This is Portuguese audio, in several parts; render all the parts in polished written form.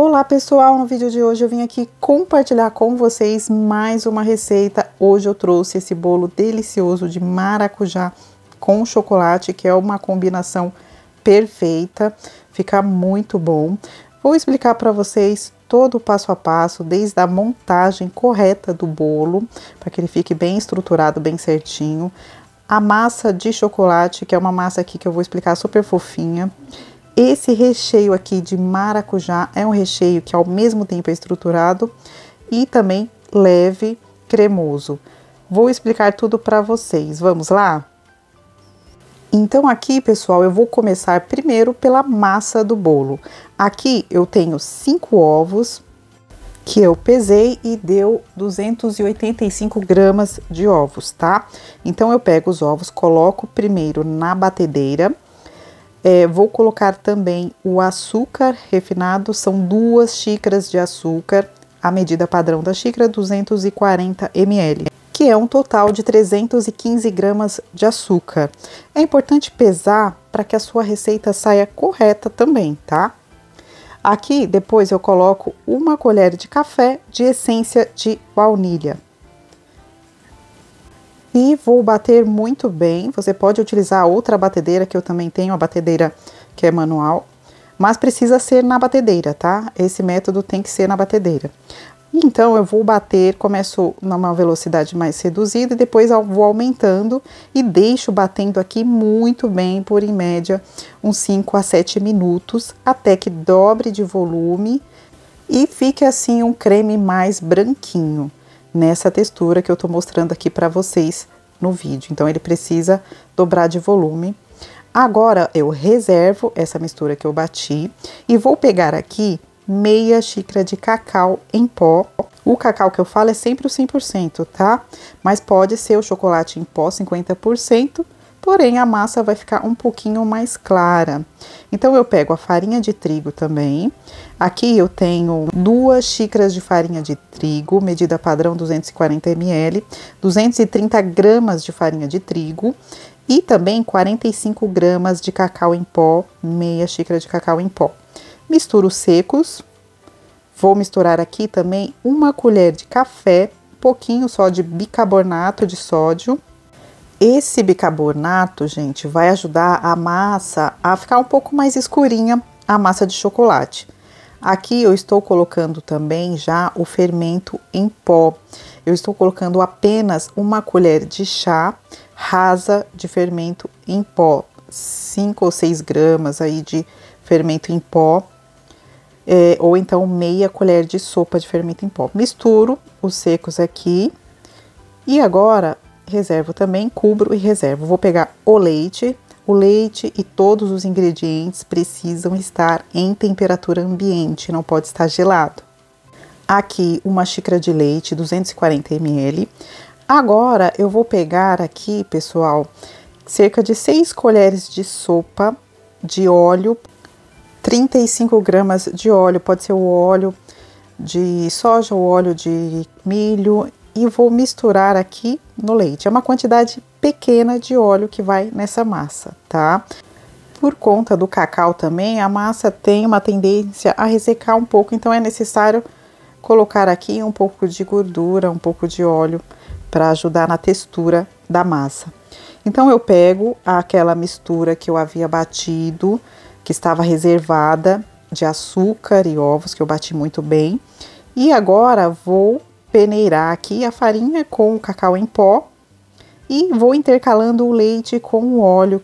Olá pessoal, no vídeo de hoje eu vim aqui compartilhar com vocês mais uma receita. Hoje eu trouxe esse bolo delicioso de maracujá com chocolate, que é uma combinação perfeita, fica muito bom. Vou explicar para vocês todo o passo a passo, desde a montagem correta do bolo, para que ele fique bem estruturado, bem certinho. A massa de chocolate, que é uma massa aqui que eu vou explicar super fofinha. Esse recheio aqui de maracujá é um recheio que ao mesmo tempo é estruturado e também leve, cremoso. Vou explicar tudo para vocês, vamos lá? Então aqui, pessoal, eu vou começar primeiro pela massa do bolo. Aqui eu tenho 5 ovos que eu pesei e deu 285 gramas de ovos, tá? Então eu pego os ovos, coloco primeiro na batedeira. Vou colocar também o açúcar refinado, são 2 xícaras de açúcar, a medida padrão da xícara 240 ml, que é um total de 315 gramas de açúcar. É importante pesar para que a sua receita saia correta também, tá? Aqui depois eu coloco 1 colher de café de essência de baunilha. E vou bater muito bem. Você pode utilizar outra batedeira, que eu também tenho, a batedeira que é manual, mas precisa ser na batedeira, tá? Esse método tem que ser na batedeira. Então eu vou bater, começo numa velocidade mais reduzida e depois eu vou aumentando e deixo batendo aqui muito bem por em média uns 5 a 7 minutos, até que dobre de volume e fique assim um creme mais branquinho, nessa textura que eu tô mostrando aqui para vocês no vídeo. Então ele precisa dobrar de volume. Agora eu reservo essa mistura que eu bati e vou pegar aqui meia xícara de cacau em pó. O cacau que eu falo é sempre o 100%, tá? Mas pode ser o chocolate em pó 50%, porém a massa vai ficar um pouquinho mais clara. Então eu pego a farinha de trigo também. Aqui eu tenho 2 xícaras de farinha de trigo, medida padrão 240 ml, 230 gramas de farinha de trigo e também 45 gramas de cacau em pó, meia xícara de cacau em pó. Misturo secos. Vou misturar aqui também 1 colher de café, pouquinho só de bicarbonato de sódio. Esse bicarbonato, gente, vai ajudar a massa a ficar um pouco mais escurinha, a massa de chocolate. Aqui eu estou colocando também já o fermento em pó. Eu estou colocando apenas 1 colher de chá rasa de fermento em pó, 5 ou 6 gramas aí de fermento em pó, ou então meia colher de sopa de fermento em pó. Misturo os secos aqui e agora reservo também, cubro e reservo. Vou pegar o leite e todos os ingredientes precisam estar em temperatura ambiente, não pode estar gelado. Aqui 1 xícara de leite, 240 ml. Agora eu vou pegar aqui, pessoal, cerca de 6 colheres de sopa de óleo, 35 gramas de óleo, pode ser o óleo de soja ou óleo de milho, e vou misturar aqui no leite. É uma quantidade pequena de óleo que vai nessa massa, tá? Por conta do cacau também, a massa tem uma tendência a ressecar um pouco, então é necessário colocar aqui um pouco de gordura, um pouco de óleo, para ajudar na textura da massa. Então eu pego aquela mistura que eu havia batido, que estava reservada, de açúcar e ovos, que eu bati muito bem, e agora vou peneirar aqui a farinha com o cacau em pó e vou intercalando o leite com o óleo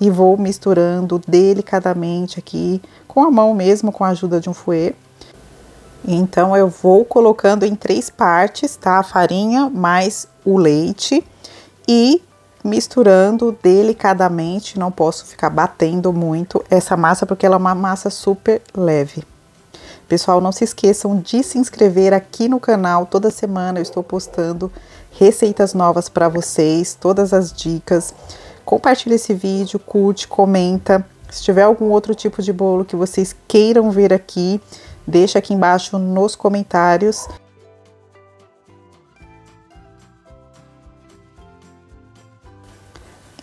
e vou misturando delicadamente aqui com a mão mesmo, com a ajuda de um fouet. Então eu vou colocando em 3 partes, tá? A farinha mais o leite e misturando delicadamente, não posso ficar batendo muito essa massa porque ela é uma massa super leve. Pessoal, não se esqueçam de se inscrever aqui no canal. Toda semana eu estou postando receitas novas para vocês, todas as dicas. Compartilhe esse vídeo, curte, comenta. Se tiver algum outro tipo de bolo que vocês queiram ver aqui, deixa aqui embaixo nos comentários.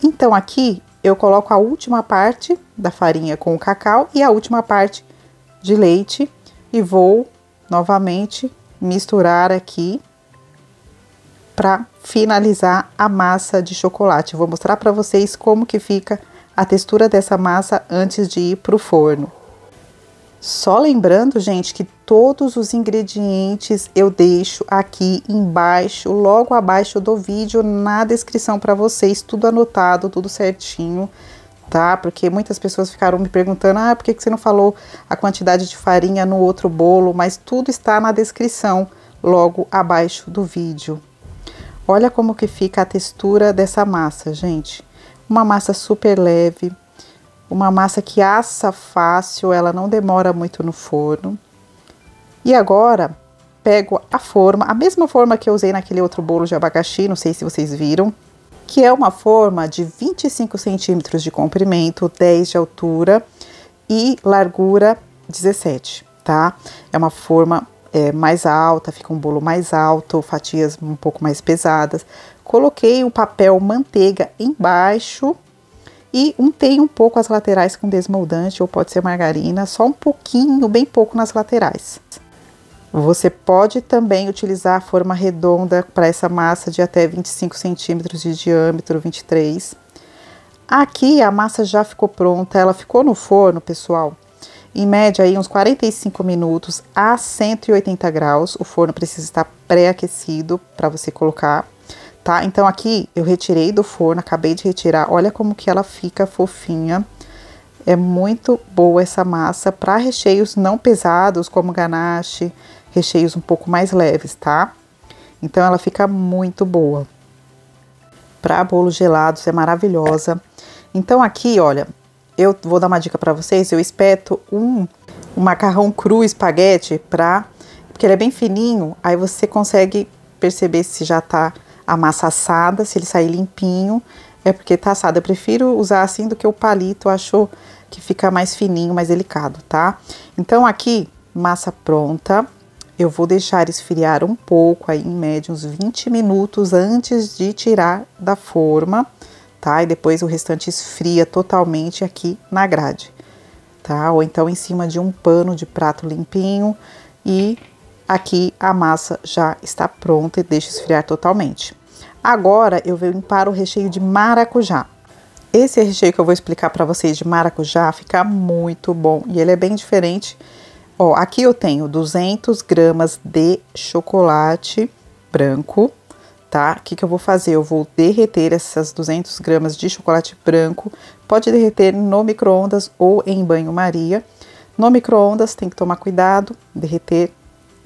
Então aqui eu coloco a última parte da farinha com o cacau e a última parte de leite e vou novamente misturar aqui para finalizar a massa de chocolate. Vou mostrar para vocês como que fica a textura dessa massa antes de ir para o forno. Só lembrando, gente, que todos os ingredientes eu deixo aqui embaixo, logo abaixo do vídeo, na descrição para vocês, tudo anotado, tudo certinho, tá? Porque muitas pessoas ficaram me perguntando, por que você não falou a quantidade de farinha no outro bolo? Mas tudo está na descrição, logo abaixo do vídeo. Olha como que fica a textura dessa massa, gente. Uma massa super leve. Uma massa que assa fácil, ela não demora muito no forno. E agora, pego a forma, a mesma forma que eu usei naquele outro bolo de abacaxi, não sei se vocês viram, que é uma forma de 25 centímetros de comprimento, 10 de altura e largura 17, tá? É uma forma mais alta, fica um bolo mais alto, fatias um pouco mais pesadas. Coloquei o papel manteiga embaixo e untei um pouco as laterais com desmoldante, ou pode ser margarina, só um pouquinho, bem pouco nas laterais. Você pode também utilizar a forma redonda para essa massa de até 25 centímetros de diâmetro, 23. Aqui a massa já ficou pronta, ela ficou no forno, pessoal, em média aí uns 45 minutos a 180 graus. O forno precisa estar pré-aquecido para você colocar. Tá? Então aqui eu retirei do forno, acabei de retirar, olha como que ela fica fofinha. É muito boa essa massa para recheios não pesados, como ganache, recheios um pouco mais leves, tá? Então ela fica muito boa. Para bolos gelados é maravilhosa. Então aqui, olha, eu vou dar uma dica para vocês, eu espeto um macarrão cru espaguete porque ele é bem fininho, aí você consegue perceber se já tá a massa assada, se ele sair limpinho, é porque tá assado. Eu prefiro usar assim do que o palito, acho que fica mais fininho, mais delicado, tá? Então aqui, massa pronta, eu vou deixar esfriar um pouco, aí em média uns 20 minutos antes de tirar da forma, tá? E depois o restante esfria totalmente aqui na grade, tá? Ou então em cima de um pano de prato limpinho e aqui a massa já está pronta e deixo esfriar totalmente. Agora eu venho para o recheio de maracujá. Esse recheio que eu vou explicar para vocês de maracujá fica muito bom e ele é bem diferente. Ó, aqui eu tenho 200 gramas de chocolate branco, tá? O que eu vou fazer? Eu vou derreter essas 200 gramas de chocolate branco. Pode derreter no micro-ondas ou em banho-maria. No micro-ondas tem que tomar cuidado, derreter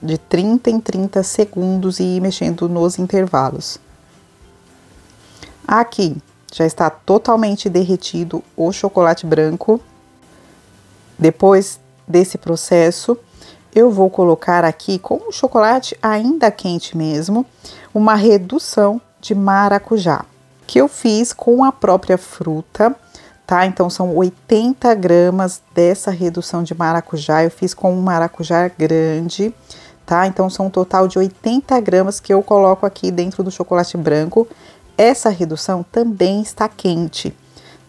de 30 em 30 segundos e ir mexendo nos intervalos. Aqui já está totalmente derretido o chocolate branco. Depois desse processo, eu vou colocar aqui, com o chocolate ainda quente mesmo, uma redução de maracujá, que eu fiz com a própria fruta, tá? Então, são 80 gramas dessa redução de maracujá, eu fiz com um maracujá grande, tá? Então, são um total de 80 gramas que eu coloco aqui dentro do chocolate branco. Essa redução também está quente,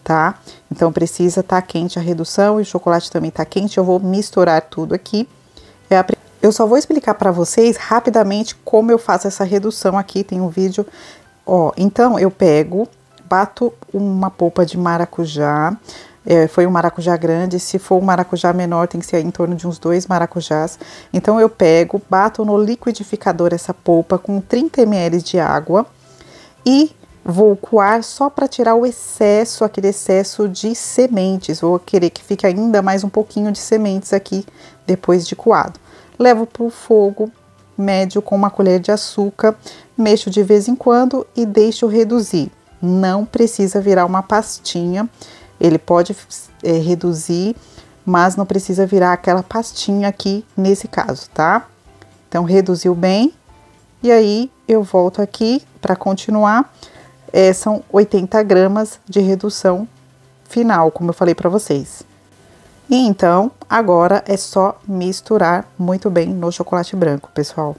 tá? Então, precisa estar quente a redução e o chocolate também está quente. Eu vou misturar tudo aqui. Eu só vou explicar para vocês rapidamente como eu faço essa redução aqui. Tem um vídeo, ó. Então, eu pego, bato uma polpa de maracujá. Foi um maracujá grande, se for um maracujá menor tem que ser em torno de uns 2 maracujás. Então, eu pego, bato no liquidificador essa polpa com 30 ml de água e vou coar só para tirar o excesso, aquele excesso de sementes. Vou querer que fique ainda mais um pouquinho de sementes aqui depois de coado. Levo para o fogo médio com uma colher de açúcar, mexo de vez em quando e deixo reduzir. Não precisa virar uma pastinha, ele pode reduzir, mas não precisa virar aquela pastinha aqui nesse caso, tá? Então, reduziu bem e aí eu volto aqui para continuar. São 80 gramas de redução final, como eu falei para vocês. E então, agora é só misturar muito bem no chocolate branco, pessoal.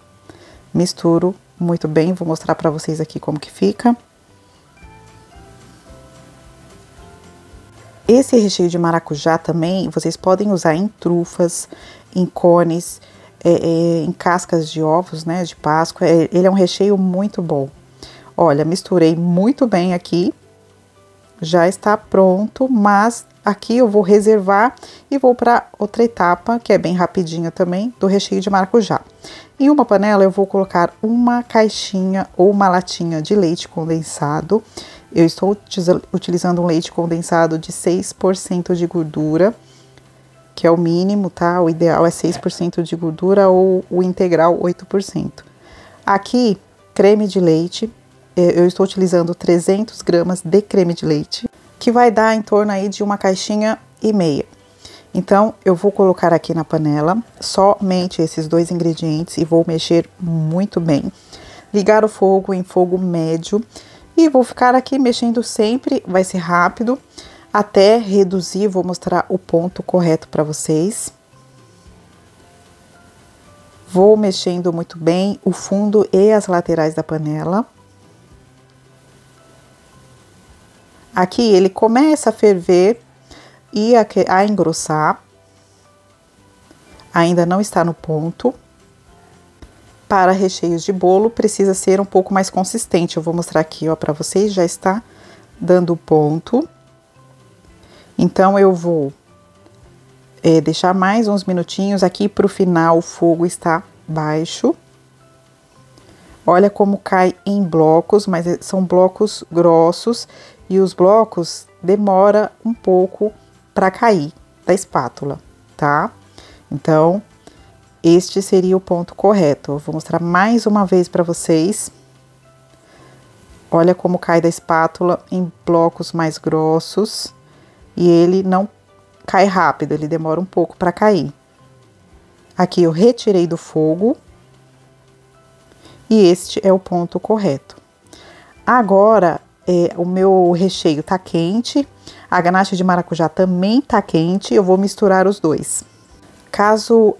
Misturo muito bem, vou mostrar para vocês aqui como que fica. Esse recheio de maracujá também, vocês podem usar em trufas, em cones, em cascas de ovos, né, de Páscoa. Ele é um recheio muito bom. Olha, misturei muito bem aqui. Já está pronto, mas aqui eu vou reservar e vou para outra etapa, que é bem rapidinha também, do recheio de maracujá. Em uma panela eu vou colocar uma caixinha ou uma latinha de leite condensado. Eu estou utilizando um leite condensado de 6% de gordura, que é o mínimo, tá? O ideal é 6% de gordura ou o integral 8%. Aqui, creme de leite. Eu estou utilizando 300 gramas de creme de leite, que vai dar em torno aí de uma caixinha e meia. Então, eu vou colocar aqui na panela somente esses dois ingredientes e vou mexer muito bem. Ligar o fogo em fogo médio e vou ficar aqui mexendo sempre, vai ser rápido, até reduzir. Vou mostrar o ponto correto para vocês. Vou mexendo muito bem o fundo e as laterais da panela. Aqui ele começa a ferver e a engrossar. Ainda não está no ponto. Para recheios de bolo precisa ser um pouco mais consistente. Eu vou mostrar aqui, ó, para vocês, já está dando ponto. Então eu vou deixar mais uns minutinhos. Aqui para o final o fogo está baixo. Olha como cai em blocos, mas são blocos grossos. E os blocos demora um pouco para cair da espátula, tá? Então, este seria o ponto correto. Eu vou mostrar mais uma vez para vocês. Olha como cai da espátula em blocos mais grossos. E ele não cai rápido, ele demora um pouco para cair. Aqui eu retirei do fogo. E este é o ponto correto. Agora, o meu recheio tá quente, a ganache de maracujá também tá quente, eu vou misturar os dois. Caso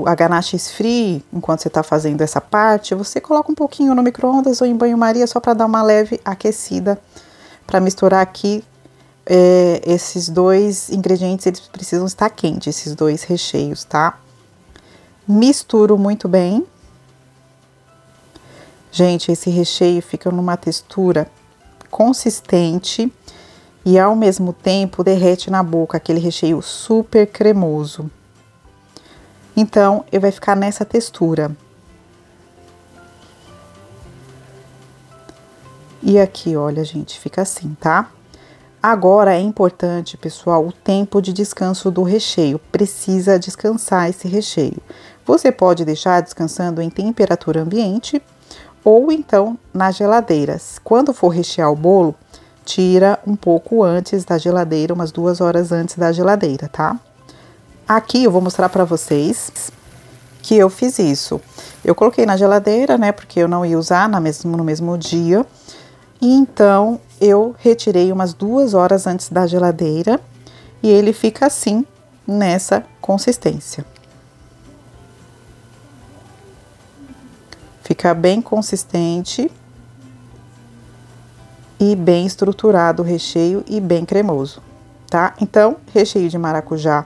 a ganache esfrie, enquanto você tá fazendo essa parte, você coloca um pouquinho no micro-ondas ou em banho-maria, só para dar uma leve aquecida, para misturar aqui esses dois ingredientes, eles precisam estar quentes, esses dois recheios, tá? Misturo muito bem. Gente, esse recheio fica numa textura consistente e ao mesmo tempo derrete na boca, aquele recheio super cremoso. Então, ele vai ficar nessa textura. E aqui, olha, gente, fica assim, tá? Agora é importante, pessoal, o tempo de descanso do recheio. Precisa descansar esse recheio. Você pode deixar descansando em temperatura ambiente ou então na geladeira. Quando for rechear o bolo, tira um pouco antes da geladeira, umas 2 horas antes da geladeira, tá? Aqui eu vou mostrar para vocês que eu fiz isso. Eu coloquei na geladeira, né, porque eu não ia usar no mesmo dia. E então eu retirei umas 2 horas antes da geladeira e ele fica assim, nessa consistência. Fica bem consistente e bem estruturado o recheio e bem cremoso, tá? Então, recheio de maracujá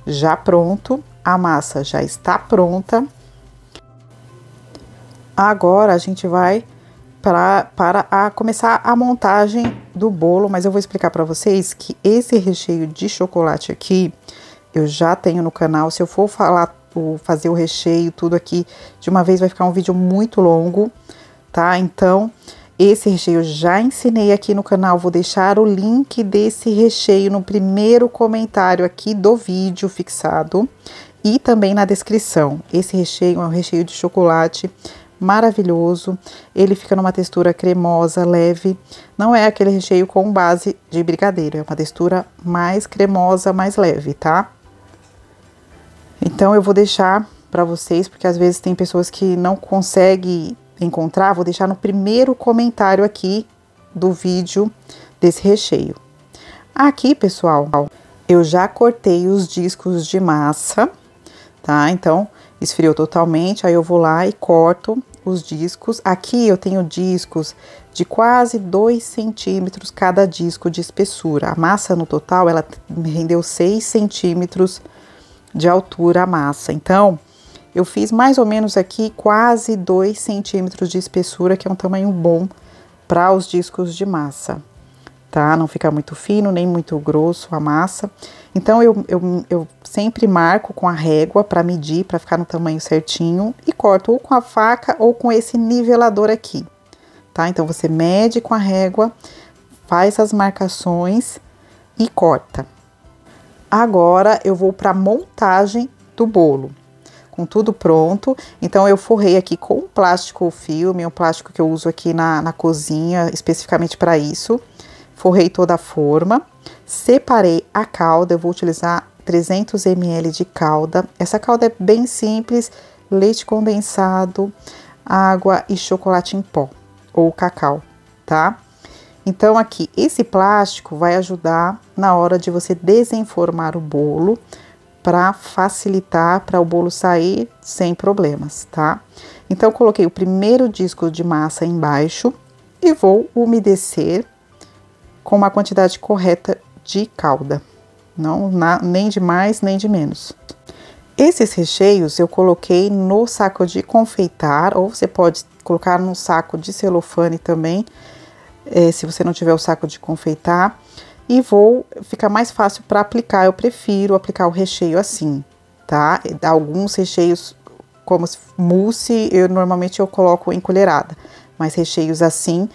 já pronto, a massa já está pronta. Agora a gente vai para começar a montagem do bolo, mas eu vou explicar para vocês que esse recheio de chocolate aqui eu já tenho no canal. Se eu for fazer o recheio, tudo aqui de uma vez, vai ficar um vídeo muito longo, tá? Então, esse recheio eu já ensinei aqui no canal, vou deixar o link desse recheio no primeiro comentário aqui do vídeo fixado e também na descrição. Esse recheio é um recheio de chocolate maravilhoso, ele fica numa textura cremosa, leve, não é aquele recheio com base de brigadeiro, é uma textura mais cremosa, mais leve, tá? Então, eu vou deixar para vocês, porque às vezes tem pessoas que não conseguem encontrar, vou deixar no primeiro comentário aqui do vídeo desse recheio. Aqui, pessoal, eu já cortei os discos de massa, tá? Então, esfriou totalmente, aí eu vou lá e corto os discos. Aqui eu tenho discos de quase 2 centímetros cada disco de espessura. A massa no total, ela me rendeu 6 centímetros de altura a massa. Então, eu fiz mais ou menos aqui quase 2 centímetros de espessura, que é um tamanho bom para os discos de massa, tá? Não fica muito fino, nem muito grosso a massa. Então, eu sempre marco com a régua para medir, para ficar no tamanho certinho, e corto ou com a faca ou com esse nivelador aqui, tá? Então, você mede com a régua, faz as marcações e corta. Agora, eu vou para a montagem do bolo, com tudo pronto. Então, eu forrei aqui com plástico filme, um plástico que eu uso aqui na cozinha, especificamente para isso. Forrei toda a forma, separei a calda, eu vou utilizar 300 ml de calda. Essa calda é bem simples, leite condensado, água e chocolate em pó, ou cacau, tá? Então, aqui, esse plástico vai ajudar na hora de você desenformar o bolo, para facilitar, para o bolo sair sem problemas, tá? Então, coloquei o primeiro disco de massa embaixo e vou umedecer com uma quantidade correta de calda, nem de mais nem de menos. Esses recheios eu coloquei no saco de confeitar, ou você pode colocar num saco de celofane também, se você não tiver o saco de confeitar. E ficar mais fácil para aplicar, eu prefiro aplicar o recheio assim, tá? Alguns recheios, como mousse, normalmente eu coloco em colherada, mas recheios assim,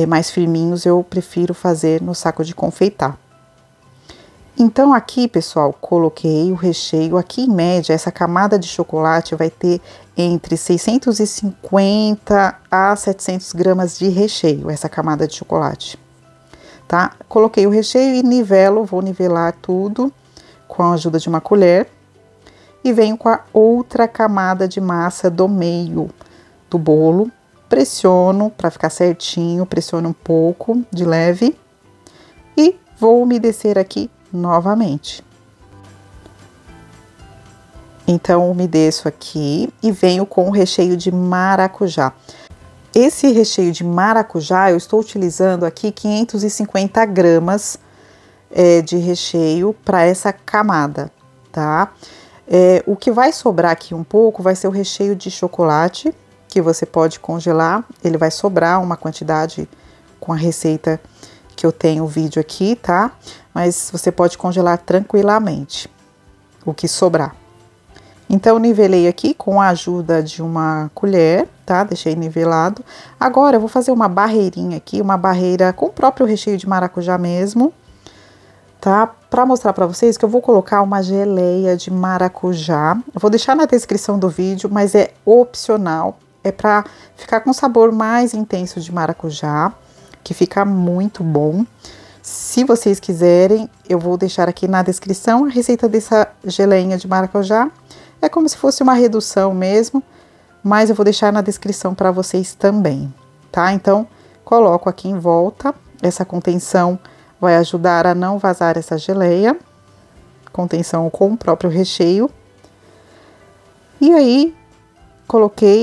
mais firminhos, eu prefiro fazer no saco de confeitar. Então, aqui, pessoal, coloquei o recheio. Aqui, em média, essa camada de chocolate vai ter entre 650 a 700 gramas de recheio, essa camada de chocolate. Tá? Coloquei o recheio e vou nivelar tudo com a ajuda de uma colher. E venho com a outra camada de massa do meio do bolo. Pressiono para ficar certinho, pressiono um pouco de leve. E vou umedecer aqui novamente. Então, umedeço aqui e venho com o recheio de maracujá. Esse recheio de maracujá, eu estou utilizando aqui 550 gramas de recheio para essa camada, tá? O que vai sobrar aqui um pouco vai ser o recheio de chocolate, que você pode congelar. Ele vai sobrar uma quantidade com a receita que eu tenho o vídeo aqui, tá? Mas você pode congelar tranquilamente o que sobrar. Então, nivelei aqui com a ajuda de uma colher, tá? Deixei nivelado. Agora, eu vou fazer uma barreirinha aqui, uma barreira com o próprio recheio de maracujá mesmo, tá? Pra mostrar pra vocês que eu vou colocar uma geleia de maracujá. Eu vou deixar na descrição do vídeo, mas é opcional. É pra ficar com sabor mais intenso de maracujá, que fica muito bom. Se vocês quiserem, eu vou deixar aqui na descrição a receita dessa geleinha de maracujá. É como se fosse uma redução mesmo, mas eu vou deixar na descrição para vocês também, tá? Então, coloco aqui em volta. Essa contenção vai ajudar a não vazar essa geleia. Contenção com o próprio recheio. E aí,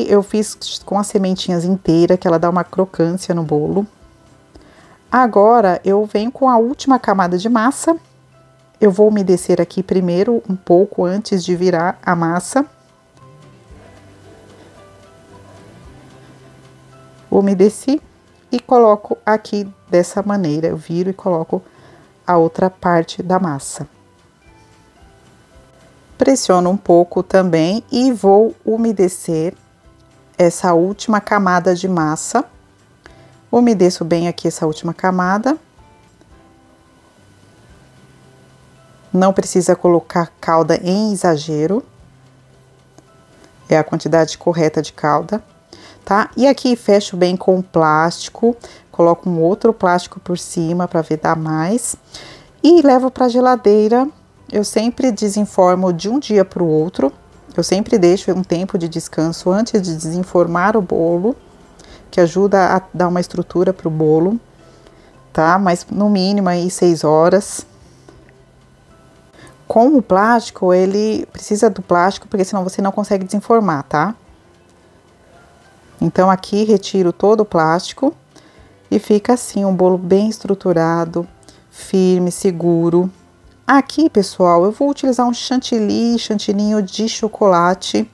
eu fiz com as sementinhas inteiras, que ela dá uma crocância no bolo. Agora, eu venho com a última camada de massa. Eu vou umedecer aqui primeiro um pouco antes de virar a massa. Umedeci e coloco aqui dessa maneira. Eu viro e coloco a outra parte da massa. Pressiono um pouco também e vou umedecer essa última camada de massa. Umedeço bem aqui essa última camada. Não precisa colocar calda em exagero. É a quantidade correta de calda, tá? E aqui fecho bem com o plástico. Coloco um outro plástico por cima para vedar mais. E levo para a geladeira. Eu sempre desenformo de um dia para o outro. Eu sempre deixo um tempo de descanso antes de desenformar o bolo, que ajuda a dar uma estrutura para o bolo, tá? Mas no mínimo aí 6 horas. Com o plástico, ele precisa do plástico, porque senão você não consegue desenformar, tá? Então, aqui retiro todo o plástico e fica assim, um bolo bem estruturado, firme, seguro. Aqui, pessoal, eu vou utilizar um chantininho de chocolate.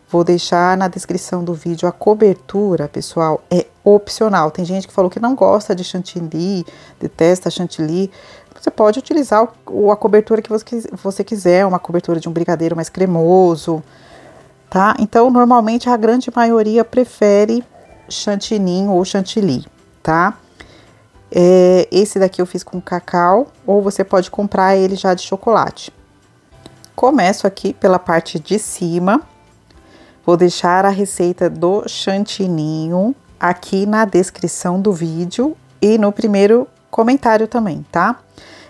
Vou deixar na descrição do vídeo a cobertura, pessoal, é opcional. Tem gente que falou que não gosta de chantilly, detesta chantilly. Você pode utilizar a cobertura que você quiser, uma cobertura de um brigadeiro mais cremoso, tá? Então, normalmente, a grande maioria prefere chantininho ou chantilly, tá? Esse daqui eu fiz com cacau, ou você pode comprar ele já de chocolate. Começo aqui pela parte de cima. Vou deixar a receita do chantininho aqui na descrição do vídeo e no primeiro comentário também, tá?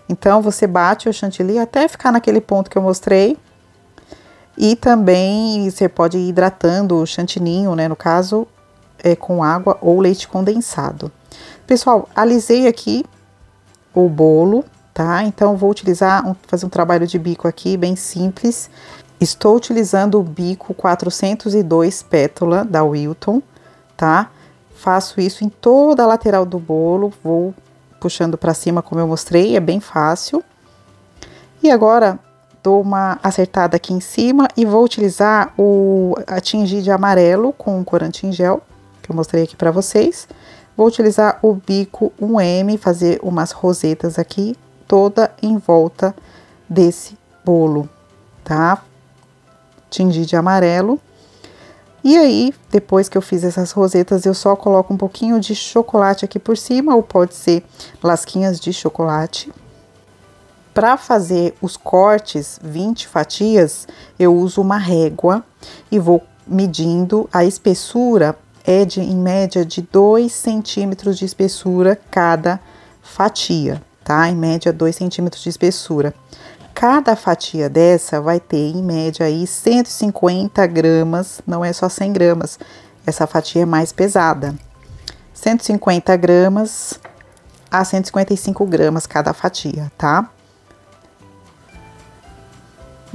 Então, você bate o chantilly até ficar naquele ponto que eu mostrei. E também você pode ir hidratando o chantininho, né? No caso, com água ou leite condensado. Pessoal, alisei aqui o bolo, tá? Então, vou fazer um trabalho de bico aqui, bem simples. Estou utilizando o bico 402 pétala da Wilton, tá? Faço isso em toda a lateral do bolo, vou puxando para cima como eu mostrei, é bem fácil. E agora, dou uma acertada aqui em cima e vou utilizar a tingir de amarelo com o corante em gel, que eu mostrei aqui para vocês. Vou utilizar o bico 1M, fazer umas rosetas aqui, toda em volta desse bolo, tá? Tingir de amarelo. E aí, depois que eu fiz essas rosetas, eu só coloco um pouquinho de chocolate aqui por cima, ou pode ser lasquinhas de chocolate. Para fazer os cortes, 20 fatias, eu uso uma régua e vou medindo. A espessura em média de 2 centímetros de espessura cada fatia, tá? Em média, 2 centímetros de espessura. Cada fatia dessa vai ter, em média, aí 150 gramas, não é só 100 gramas, essa fatia é mais pesada. 150 gramas a 155 gramas cada fatia, tá?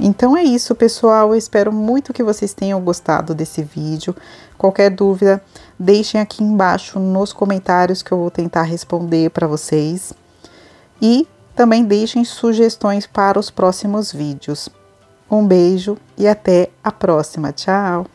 Então é isso, pessoal, eu espero muito que vocês tenham gostado desse vídeo. Qualquer dúvida, deixem aqui embaixo nos comentários que eu vou tentar responder para vocês. E também deixem sugestões para os próximos vídeos. Um beijo e até a próxima. Tchau!